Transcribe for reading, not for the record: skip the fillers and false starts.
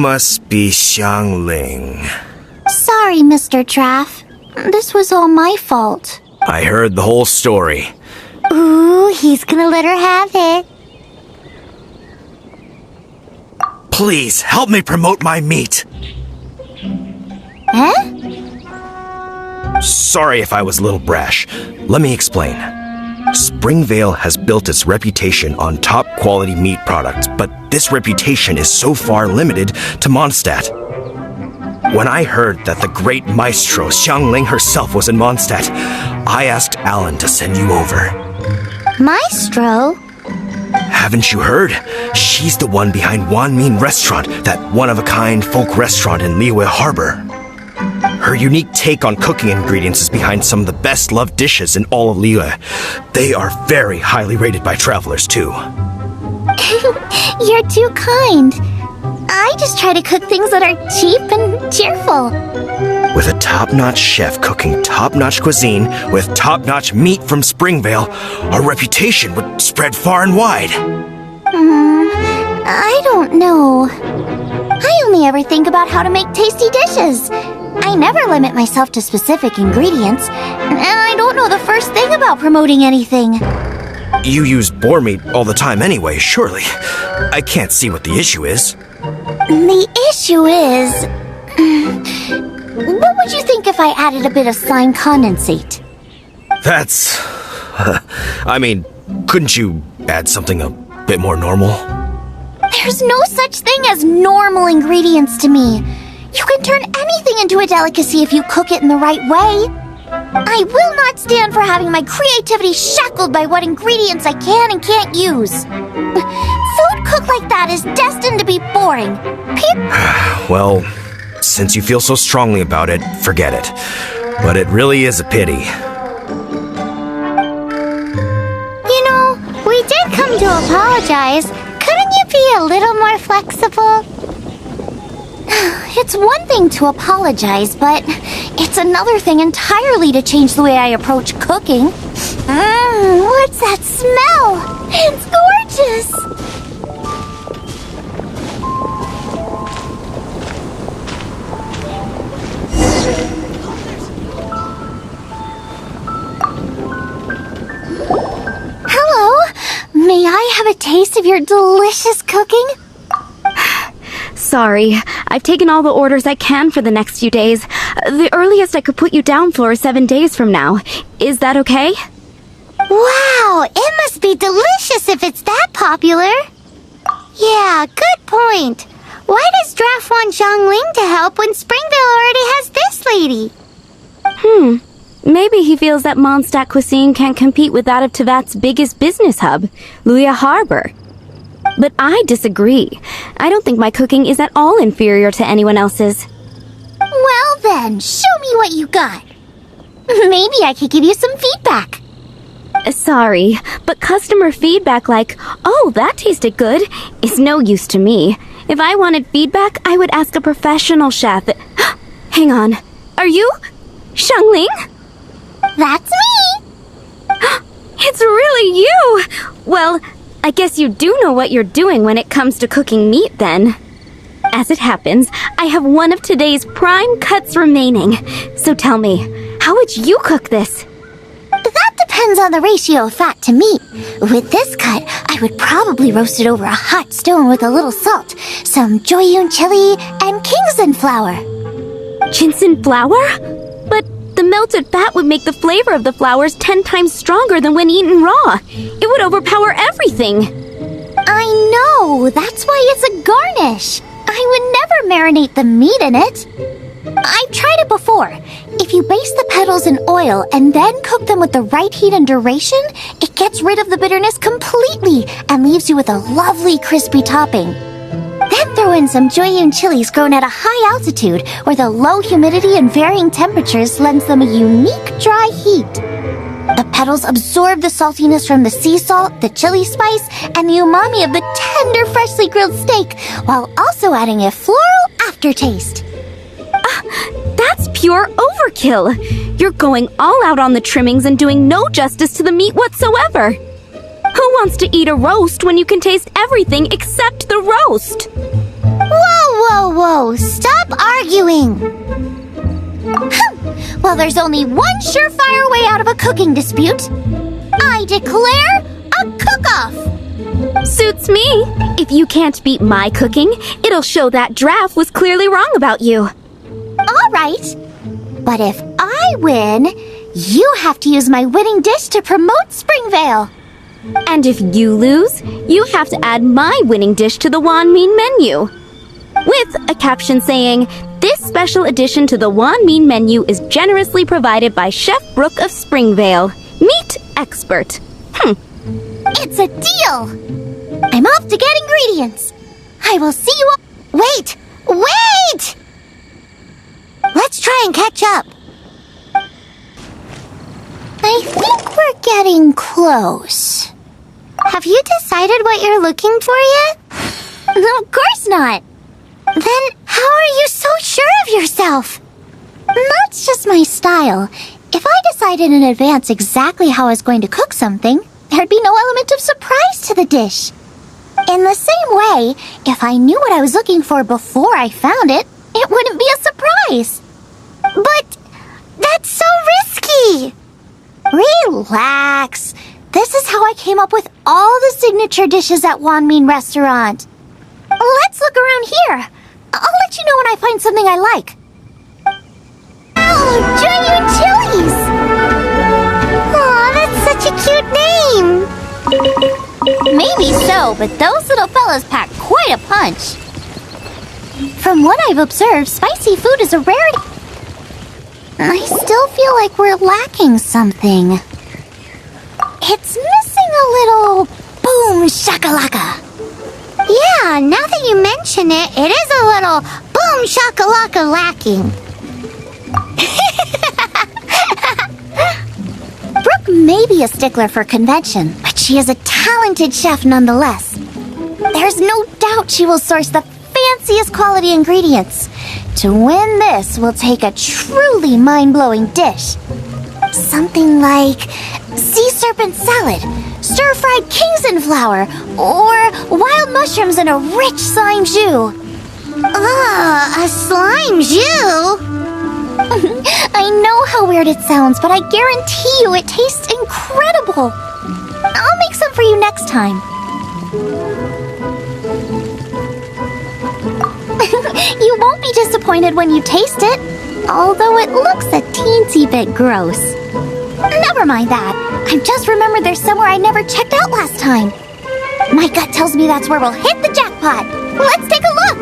must be XIANGLING. Sorry, Mr. Traff. This was all my fault. I heard the whole story. Ooh, he's gonna let her have it. Please, help me promote my meat. Huh? Sorry if I was a little brash. Let me explain. Springvale has built its reputation on top-quality meat products, but this reputation is so far limited to Mondstadt. When I heard that the great maestro XIANGLING herself was in Mondstadt, I asked Alan to send you over. Maestro? Haven't you heard? She's the one behind Wanmin Restaurant, that one-of-a-kind folk restaurant in Liyue Harbor. Her unique take on cooking ingredients is behind some of the best-loved dishes in all of Liyue. They are very highly rated by travelers, too. You're too kind. I just try to cook things that are cheap and cheerful. With a top-notch chef cooking top-notch cuisine with top-notch meat from Springvale, our reputation would spread far and wide. I don't know. I only ever think about how to make tasty dishes. I never limit myself to specific ingredients, and I don't know the first thing about promoting anything. You use boar meat all the time anyway, surely. I can't see what the issue is. The issue is... what would you think if I added a bit of slime condensate? That's... I mean, couldn't you add something a bit more normal? There's no such thing as normal ingredients to me. You can turn anything into a delicacy if you cook it in the right way. I will not stand for having my creativity shackled by what ingredients I can and can't use. Food cooked like that is destined to be boring. Well, since you feel so strongly about it, forget it. But it really is a pity. You know, we did come to apologize. Couldn't you be a little more flexible? It's one thing to apologize, but it's another thing entirely to change the way I approach cooking. What's that smell? It's gorgeous! Hello? May I have a taste of your delicious cooking? Sorry, I've taken all the orders I can for the next few days. The earliest I could put you down for is 7 days from now. Is that okay? Wow, it must be delicious if it's that popular. Yeah, good point. Why does Draft want XIANGLING to help when Springvale already has this lady? Maybe he feels that Mondstadt cuisine can't compete with that of Tevat's biggest business hub, Liyue Harbor. But I disagree. I don't think my cooking is at all inferior to anyone else's. Well then, show me what you got. Maybe I could give you some feedback. Sorry, but customer feedback like, "Oh, that tasted good," is no use to me. If I wanted feedback, I would ask a professional chef. Hang on. Are you XIANGLING? That's me! It's really you! Well, I guess you do know what you're doing when it comes to cooking meat, then. As it happens, I have one of today's prime cuts remaining. So tell me, how would you cook this? That depends on the ratio of fat to meat. With this cut, I would probably roast it over a hot stone with a little salt, some Joyun chili, and Kingston flour. Ginseng flour? But the melted fat would make the flavor of the flowers 10 times stronger than when eaten raw. It would overpower everything. I know, that's why it's a garnish. I would never marinate the meat in it. I've tried it before. If you baste the petals in oil and then cook them with the right heat and duration, it gets rid of the bitterness completely and leaves you with a lovely crispy topping. Then throw in some Joyun chilies grown at a high altitude where the low humidity and varying temperatures lends them a unique dry heat. The petals absorb the saltiness from the sea salt, the chili spice, and the umami of the tender, freshly grilled steak, while also adding a floral aftertaste. That's pure overkill. You're going all out on the trimmings and doing no justice to the meat whatsoever. Who wants to eat a roast when you can taste everything except the roast? Whoa, whoa! Stop arguing! Well, there's only one surefire way out of a cooking dispute. I declare a cook-off! Suits me. If you can't beat my cooking, it'll show that Draft was clearly wrong about you. All right. But if I win, you have to use my winning dish to promote Springvale. And if you lose, you have to add my winning dish to the Wanmin menu. With a caption saying, "This special addition to the Wanmin menu is generously provided by Chef Brooke of Springvale, meat expert." It's a deal! I'm off to get ingredients. I will see you all. Wait! Let's try and catch up. I think we're getting close. Have you decided what you're looking for yet? No, of course not. Then how are you so sure of yourself? That's just my style. If I decided in advance exactly how I was going to cook something, there'd be no element of surprise to the dish. In the same way, if I knew what I was looking for before I found it, it wouldn't be a surprise. But that's so risky. Relax. This is how I came up with all the signature dishes at Wanmin Restaurant. Let's look around here. I'll let you know when I find something I like. Oh, Giant Chilies! Aw, that's such a cute name. Maybe so, but those little fellas pack quite a punch. From what I've observed, spicy food is a rarity. I still feel like we're lacking something. It's missing a little boom shakalaka. Yeah, now that you mention it, it is a little boom shakalaka lacking. Brooke may be a stickler for convention, but she is a talented chef nonetheless. There's no doubt she will source the fanciest quality ingredients. To win this, we'll take a truly mind-blowing dish. Something like sea serpent salad, stir-fried Kingston flour, or wild mushrooms in a rich slime jus. A slime jus? I know how weird it sounds, but I guarantee you it tastes incredible. I'll make some for you next time. You won't be disappointed when you taste it, although it looks a teensy bit gross. Never mind that. I just remembered there's somewhere I never checked out last time. My gut tells me that's where we'll hit the jackpot. Let's take a look.